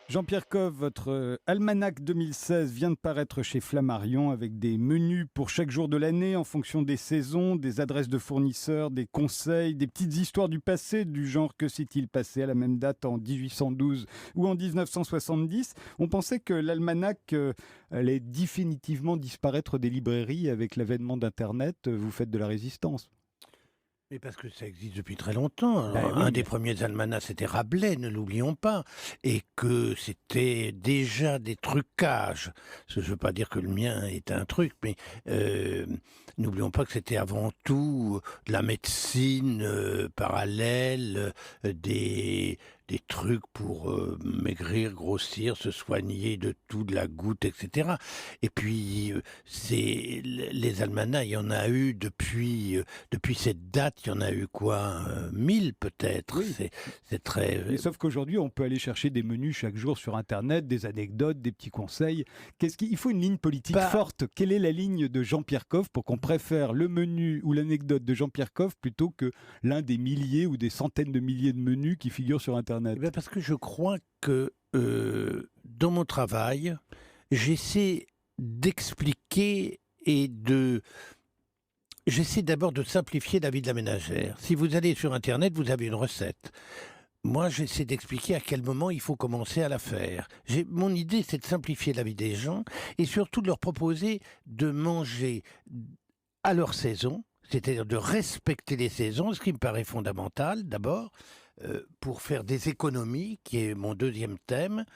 Jean-Pierre Coff, votre almanach 2016 vient de paraître chez Flammarion avec des menus pour chaque jour de l'année en fonction des saisons, des adresses de fournisseurs, des conseils, des petites histoires du passé, du genre que s'est-il passé à la même date en 1812 ou en 1970. On pensait que l'almanach allait définitivement disparaître des librairies avec l'avènement d'Internet. Vous faites de la résistance. Mais parce que ça existe depuis très longtemps. Ben Un oui. des premiers almanachs, c'était Rabelais, ne l'oublions pas. Et que c'était déjà des trucages. Je ne veux pas dire que le mien est un truc, mais n'oublions pas que c'était avant tout de la médecine parallèle, des trucs pour maigrir, grossir, se soigner de tout, de la goutte, etc. Et puis, les almanachs, il y en a eu depuis cette date, il y en a eu quoi 1000 peut-être. Oui. C'est très... Mais sauf qu'aujourd'hui, on peut aller chercher des menus chaque jour sur Internet, des anecdotes, des petits conseils. Il faut une ligne politique forte. Quelle est la ligne de Jean-Pierre Coff pour qu'on préfère le menu ou l'anecdote de Jean-Pierre Coff plutôt que l'un des milliers ou des centaines de milliers de menus qui figurent sur Internet? Eh bien, parce que je crois que dans mon travail, j'essaie d'expliquer J'essaie d'abord de simplifier la vie de la ménagère. Si vous allez sur Internet, vous avez une recette. Moi, j'essaie d'expliquer à quel moment il faut commencer à la faire. Mon idée, c'est de simplifier la vie des gens et surtout de leur proposer de manger à leur saison, c'est-à-dire de respecter les saisons, ce qui me paraît fondamental d'abord, pour faire des économies, qui est mon deuxième thème,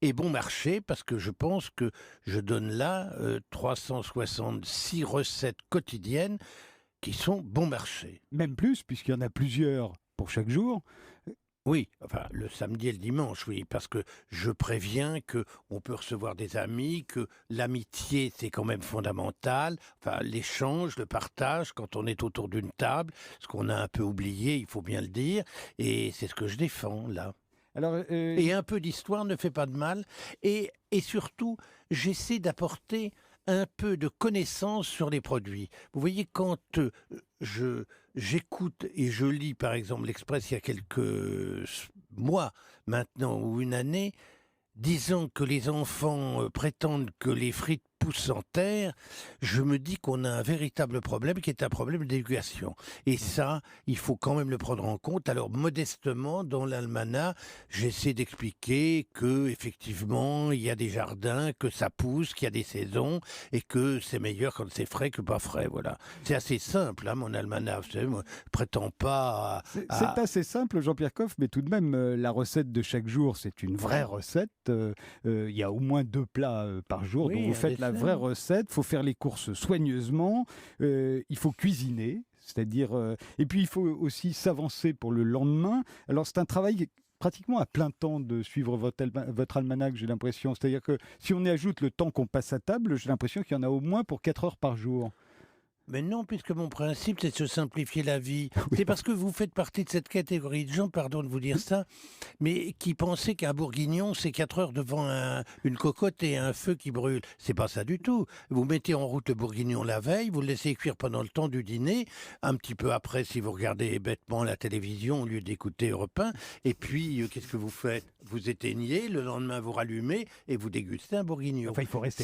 et bon marché, parce que je pense que je donne là 366 recettes quotidiennes qui sont bon marché. Même plus, puisqu'il y en a plusieurs pour chaque jour. Oui, enfin le samedi et le dimanche, oui, parce que je préviens que on peut recevoir des amis, que l'amitié c'est quand même fondamental, enfin l'échange, le partage quand on est autour d'une table, ce qu'on a un peu oublié, il faut bien le dire, et c'est ce que je défends là. Alors, Et un peu d'histoire ne fait pas de mal, et surtout j'essaie d'apporter un peu de connaissances sur les produits. Vous voyez, quand j'écoute et je lis, par exemple, l'Express il y a quelques mois maintenant, ou une année, disant que les enfants prétendent que les frites poussent en terre, je me dis qu'on a un véritable problème qui est un problème d'éducation. Et ça, il faut quand même le prendre en compte. Alors, modestement, dans l'almanach, j'essaie d'expliquer que effectivement, il y a des jardins, que ça pousse, qu'il y a des saisons, et que c'est meilleur quand c'est frais que pas frais. Voilà. C'est assez simple, hein, mon almanach. Vous savez, moi, je prétends pas c'est assez simple, Jean-Pierre Coff, mais tout de même, la recette de chaque jour, c'est une vraie recette. Il y a au moins 2 plats par jour, Oui, donc vous un faites la dessert. vraie recette. Il faut faire les courses soigneusement, il faut cuisiner, c'est-à-dire... et puis, il faut aussi s'avancer pour le lendemain. Alors, c'est un travail pratiquement à plein temps de suivre votre almanach, j'ai l'impression. C'est-à-dire que si on y ajoute le temps qu'on passe à table, j'ai l'impression qu'il y en a au moins pour 4 heures par jour. Mais non, puisque mon principe, c'est de se simplifier la vie. Oui. C'est parce que vous faites partie de cette catégorie de gens, pardon de vous dire ça, mais qui pensaient qu'un bourguignon, c'est 4 heures devant une cocotte et un feu qui brûle. C'est pas ça du tout. Vous mettez en route le bourguignon la veille, vous le laissez cuire pendant le temps du dîner, un petit peu après, si vous regardez bêtement la télévision au lieu d'écouter Europe 1, et puis, qu'est-ce que vous faites? Vous éteignez, le lendemain, vous rallumez et vous dégustez un bourguignon. Enfin, il faut rester